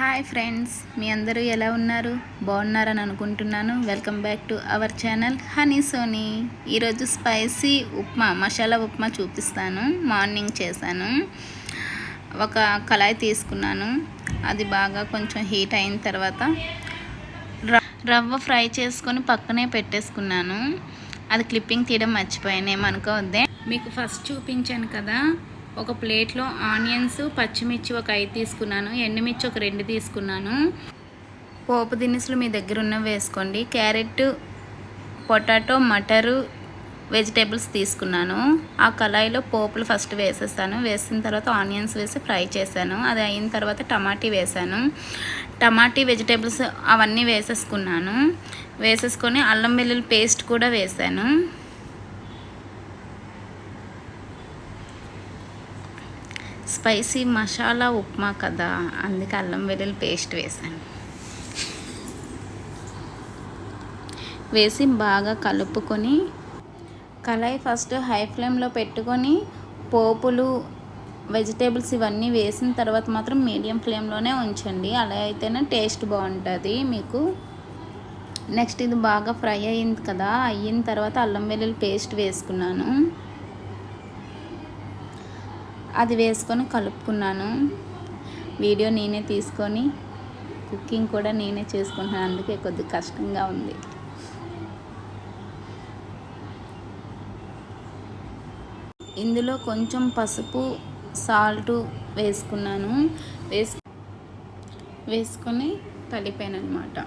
Hi friends, మీ అందరూ ఎలా ఉన్నారు? బాగున్నారని అనుకుంటున్నాను. Welcome back to our channel Honey Sony. ఈరోజు స్పైసీ ఉప్మా, మసాలా ఉప్మా చూపిస్తాను. మార్నింగ్ చేశాను. ఒక కళాయి తీసుకున్నాను. అది బాగా కొంచెం హీట్ అయిన తర్వాత రవ్వ ఫ్రై చేసుకొని పక్కనే పెట్టేసుకున్నాను. అది క్లిప్పింగ్ తీయడం మర్చిపోయాను, ఏమనుకోవద్దే. మీకు ఫస్ట్ చూపించాను కదా, ఒక ప్లేట్లో ఆనియన్స్, పచ్చిమిర్చి ఒక 5 తీసుకున్నాను, ఎండుమిర్చి ఒక 2 తీసుకున్నాను. పోపు దినుసులు మీ దగ్గర ఉన్నవి వేసుకోండి. క్యారెట్, పొటాటో, మటరు, వెజిటేబుల్స్ తీసుకున్నాను. ఆ కళాయిలో పోపులు ఫస్ట్ వేసేస్తాను. వేసిన తర్వాత ఆనియన్స్ వేసి ఫ్రై చేశాను. అది అయిన తర్వాత టమాటీ వేసాను. టమాటీ, వెజిటేబుల్స్ అవన్నీ వేసేసుకున్నాను. వేసేసుకొని అల్లం వెల్లుల్లి పేస్ట్ కూడా వేసాను. స్పైసీ మసాలా ఉప్మా కదా, అందుకే అల్లం వెల్లుల్లి పేస్ట్ వేసాను. వేసి బాగా కలుపుకొని కళాయి ఫస్ట్ హై ఫ్లేమ్లో పెట్టుకొని పోపులు, వెజిటేబుల్స్ ఇవన్నీ వేసిన తర్వాత మాత్రం మీడియం ఫ్లేమ్లోనే ఉంచండి. అలా అయితేనే టేస్ట్ బాగుంటుంది మీకు. నెక్స్ట్ ఇది బాగా ఫ్రై అయింది కదా, అయిన తర్వాత అల్లం వెల్లుల్లి పేస్ట్ వేసుకున్నాను. అది వేసుకొని కలుపుకున్నాను. వీడియో నేనే తీసుకొని కుకింగ్ కూడా నేనే చేసుకుంటున్నాను, అందుకే కొద్దిగా కష్టంగా ఉంది. ఇందులో కొంచెం పసుపు, సాల్ట్ వేసుకున్నాను. వేసుకొని కలిపాను అన్నమాట.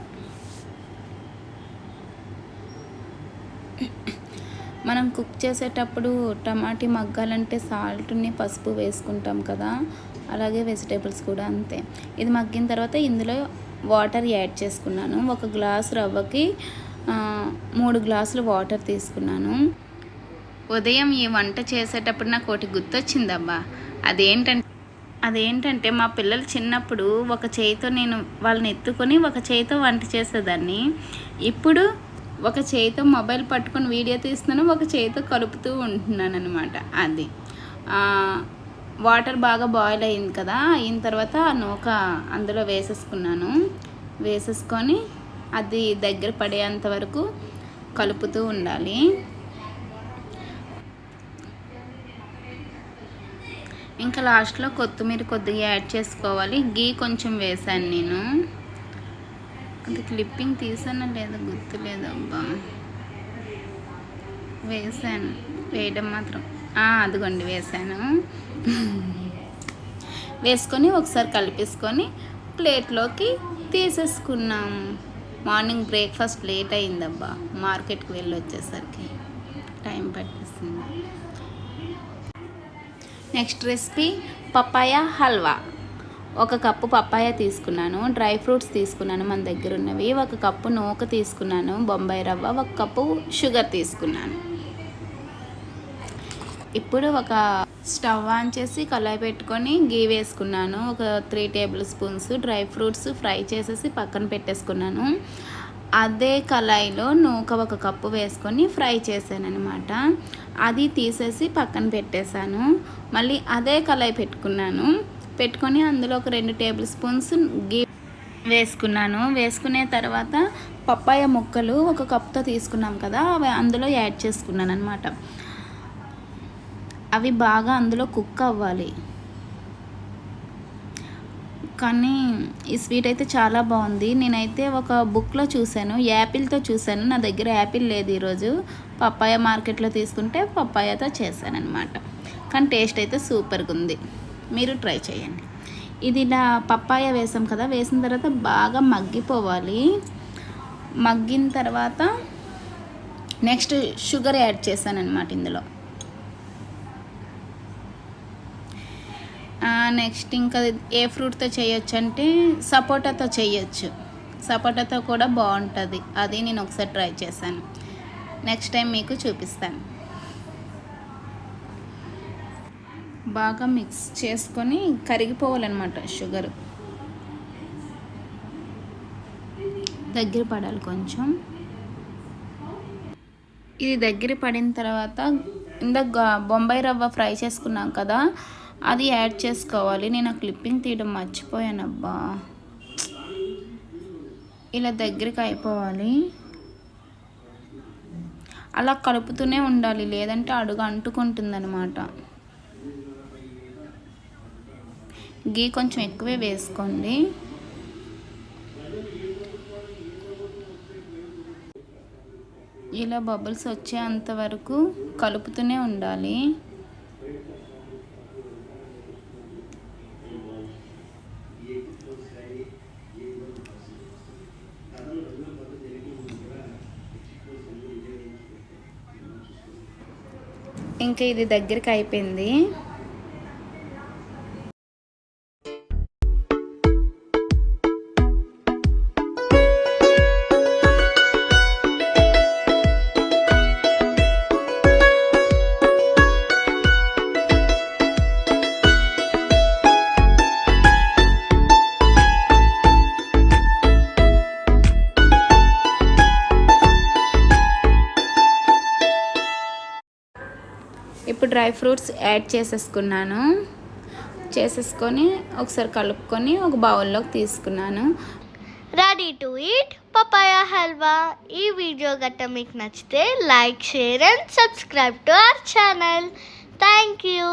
మనం కుక్ చేసేటప్పుడు టమాటీ మగ్గాలంటే సాల్ట్ని, పసుపు వేసుకుంటాం కదా, అలాగే వెజిటేబుల్స్ కూడా అంతే. ఇది మగ్గిన తర్వాత ఇందులో వాటర్ యాడ్ చేసుకున్నాను. 1 గ్లాసు రవ్వకి 3 గ్లాసులు వాటర్ తీసుకున్నాను. ఉదయం ఈ వంట చేసేటప్పుడు నాకు ఒకటి గుర్తొచ్చిందబ్బా. అదేంటంటే మా పిల్లలు చిన్నప్పుడు ఒక చేయితో నేను వాళ్ళని ఎత్తుకొని ఒక చేయితో వంట చేసేదాన్ని. ఇప్పుడు ఒక చేయితో మొబైల్ పట్టుకొని వీడియో తీస్తున్నాను, ఒక చేయితో కలుపుతూ ఉంటున్నాను అనమాట. అది వాటర్ బాగా బాయిల్ అయింది కదా, అయిన తర్వాత ఆ నూక అందులో వేసేసుకున్నాను. వేసేసుకొని అది దగ్గర పడేంత వరకు కలుపుతూ ఉండాలి. ఇంకా లాస్ట్లో కొత్తిమీర కొద్దిగా యాడ్ చేసుకోవాలి. గీ కొంచెం వేసాను నేను. అది క్లిప్పింగ్ తీసానో లేదో గుర్తులేదు అబ్బా. వేసాను, వేయడం మాత్రం అదిగోండి వేసాను. వేసుకొని ఒకసారి కలిపేసుకొని ప్లేట్లోకి తీసేసుకున్నాం. మార్నింగ్ బ్రేక్ఫాస్ట్ లేట్ అయిందబ్బా, మార్కెట్కి వెళ్ళి వచ్చేసరికి టైం పట్టేసింది. Next recipe papaya halwa. 1 cup papaya తీసుకున్నాను. డ్రై ఫ్రూట్స్ తీసుకున్నాను మన దగ్గర ఉన్నవి. 1 కప్పు నూక తీసుకున్నాను, బొంబాయి రవ్వ. 1 కప్పు షుగర్ తీసుకున్నాను. ఇప్పుడు ఒక స్టవ్ ఆన్ చేసి కళాయి పెట్టుకొని గీ వేసుకున్నాను. ఒక 3 table spoons dry fruits fry చేసేసి పక్కన పెట్టేసుకున్నాను. అదే కళాయిలో నూక 1 కప్పు వేసుకొని ఫ్రై చేశాను అనమాట. అది తీసేసి పక్కన పెట్టేశాను. మళ్ళీ అదే కళాయి పెట్టుకొని అందులో ఒక 2 టేబుల్ స్పూన్స్ గీ వేసుకున్నాను. వేసుకునే తర్వాత పప్పాయ ముక్కలు 1 కప్తో తీసుకున్నాం కదా, అవి అందులో యాడ్ చేసుకున్నాను అనమాట. అవి బాగా అందులో కుక్ అవ్వాలి. కానీ ఈ స్వీట్ అయితే చాలా బాగుంది. నేనైతే ఒక బుక్లో చూశాను, యాపిల్తో చూశాను. నా దగ్గర యాపిల్ లేదు ఈరోజు. పప్పాయ మార్కెట్లో తీసుకుంటే పప్పాయతో చేశాను అనమాట. కానీ టేస్ట్ అయితే సూపర్గా ఉంది, మీరు ట్రై చేయండి. ఇది ఇలా పప్పాయ వేసాం కదా, వేసిన తర్వాత బాగా మగ్గిపోవాలి. మగ్గిన తర్వాత నెక్స్ట్ షుగర్ యాడ్ చేశాను అనమాట ఇందులో. నెక్స్ట్ ఇంకా ఏ ఫ్రూట్తో చేయొచ్చు అంటే సపోటాతో చేయొచ్చు. సపోటాతో కూడా బాగుంటుంది. అది నేను ఒకసారి ట్రై చేశాను, నెక్స్ట్ టైం మీకు చూపిస్తాను. బాగా మిక్స్ చేసుకొని కరిగిపోవాలన్నమాట. షుగర్ దగ్గర పడాలి కొంచెం. ఇది దగ్గర పడిన తర్వాత ఇందాక బొంబాయి రవ్వ ఫ్రై చేసుకున్నాం కదా, అది యాడ్ చేసుకోవాలి. నేను ఆ క్లిప్పింగ్ తీయడం మర్చిపోయానబ్బా. ఇలా దగ్గరికి అయిపోవాలి. అలా కలుపుతూనే ఉండాలి, లేదంటే అడుగు అంటుకుంటుంది అనమాట. గీ కొంచెం ఎక్కువే వేసుకోండి. ఇలా బబుల్స్ వచ్చేంత వరకు కలుపుతూనే ఉండాలి. ఇంకా ఇది దగ్గరికి అయిపోయింది. ఇప్పుడు డ్రై ఫ్రూట్స్ యాడ్ చేసేసుకొని ఒకసారి కలుపుకొని ఒక బౌల్లోకి తీసుకున్నాను. Ready to eat papaya halwa. ఈ వీడియో గట్ట మీకు నచ్చితే like, share and subscribe to our channel. Thank you.